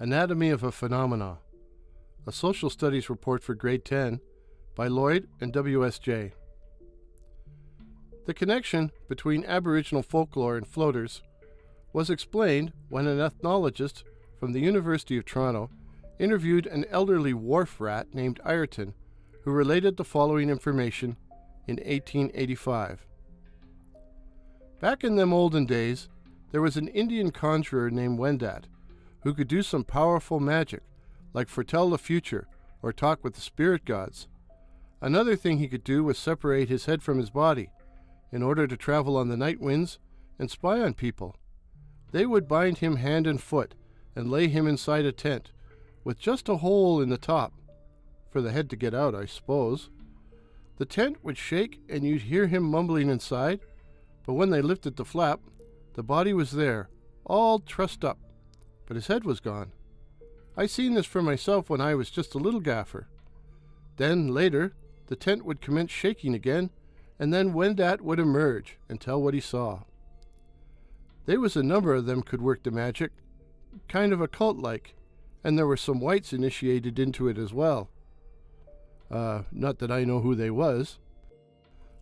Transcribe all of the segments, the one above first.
Anatomy of a Phenomena, a social studies report for grade 10 by Lloyd and WSJ. The connection between Aboriginal folklore and floaters was explained when an ethnologist from the University of Toronto interviewed an elderly wharf rat named Ayrton, who related the following information in 1885. Back in them olden days, there was an Indian conjurer named Wendat, who could do some powerful magic, like foretell the future or talk with the spirit gods. Another thing he could do was separate his head from his body, in order to travel on the night winds and spy on people. They would bind him hand and foot and lay him inside a tent, with just a hole in the top, for the head to get out, I suppose. The tent would shake and you'd hear him mumbling inside, but when they lifted the flap, the body was there, all trussed up, but his head was gone. I seen this for myself when I was just a little gaffer. Then, later, the tent would commence shaking again, and then Wendat would emerge and tell what he saw. There was a number of them could work the magic, kind of occult-like, and there were some whites initiated into it as well. Not that I know who they was.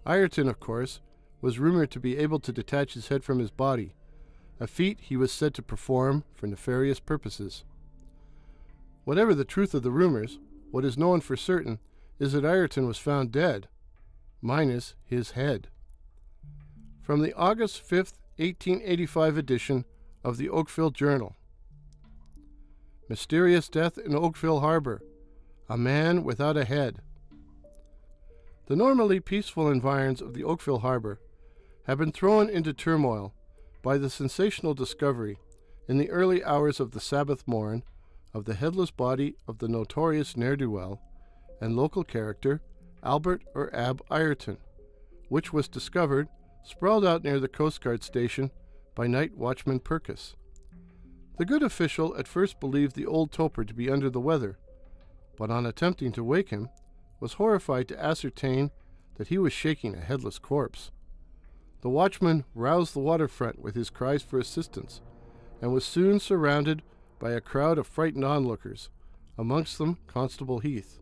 Ayrton, of course, was rumored to be able to detach his head from his body, a feat he was said to perform for nefarious purposes. Whatever the truth of the rumors, what is known for certain is that Ayrton was found dead, minus his head. From the August 5th, 1885 edition of the Oakville Journal. Mysterious death in Oakville Harbor. A man without a head. The normally peaceful environs of the Oakville Harbor have been thrown into turmoil by the sensational discovery in the early hours of the Sabbath morn of the headless body of the notorious ne'er-do-well and local character Albert or Ab Ayrton, which was discovered sprawled out near the Coast Guard station by night watchman Purkis. The good official at first believed the old toper to be under the weather, but on attempting to wake him, was horrified to ascertain that he was shaking a headless corpse. The watchman roused the waterfront with his cries for assistance, and was soon surrounded by a crowd of frightened onlookers, amongst them Constable Heath.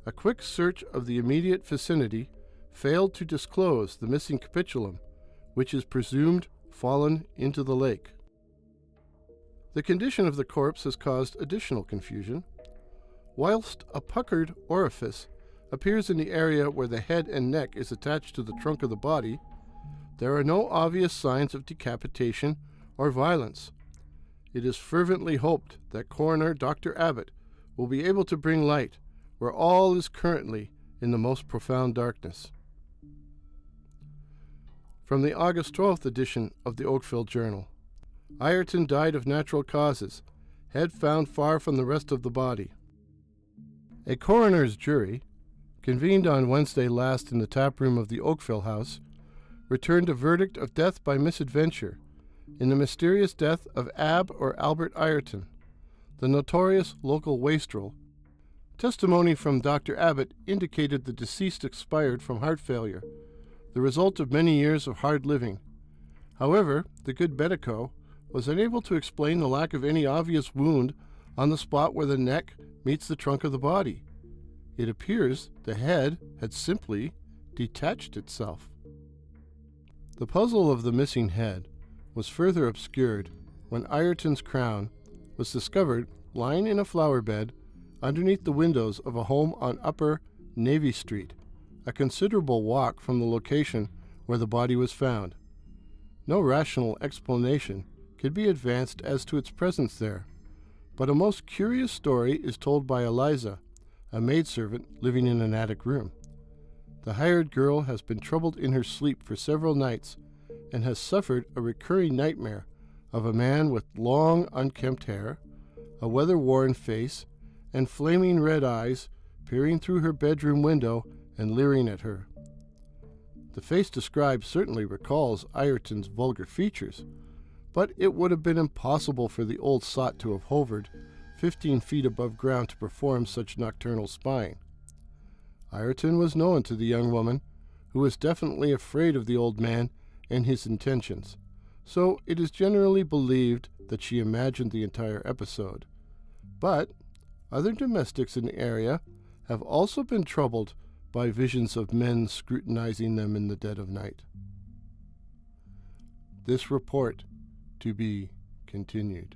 A quick search of the immediate vicinity failed to disclose the missing capitulum, which is presumed fallen into the lake. The condition of the corpse has caused additional confusion. Whilst a puckered orifice appears in the area where the head and neck is attached to the trunk of the body, there are no obvious signs of decapitation or violence. It is fervently hoped that coroner Dr. Abbott will be able to bring light where all is currently in the most profound darkness. From the August 12th edition of the Oakville Journal. Ayrton died of natural causes, head found far from the rest of the body. A coroner's jury, convened on Wednesday last in the taproom of the Oakville House, returned a verdict of death by misadventure in the mysterious death of Ab or Albert Ayrton, the notorious local wastrel. Testimony from Dr. Abbott indicated the deceased expired from heart failure, the result of many years of hard living. However, the good medico was unable to explain the lack of any obvious wound on the spot where the neck meets the trunk of the body. It appears the head had simply detached itself. The puzzle of the missing head was further obscured when Ayrton's crown was discovered lying in a flower bed underneath the windows of a home on Upper Navy Street, a considerable walk from the location where the body was found. No rational explanation could be advanced as to its presence there, but a most curious story is told by Eliza, a maidservant living in an attic room. The hired girl has been troubled in her sleep for several nights and has suffered a recurring nightmare of a man with long, unkempt hair, a weather-worn face, and flaming red eyes peering through her bedroom window and leering at her. The face described certainly recalls Ayrton's vulgar features, but it would have been impossible for the old sot to have hovered 15 feet above ground to perform such nocturnal spying. Ayrton was known to the young woman, who was definitely afraid of the old man and his intentions, so it is generally believed that she imagined the entire episode. But other domestics in the area have also been troubled by visions of men scrutinizing them in the dead of night. This report to be continued.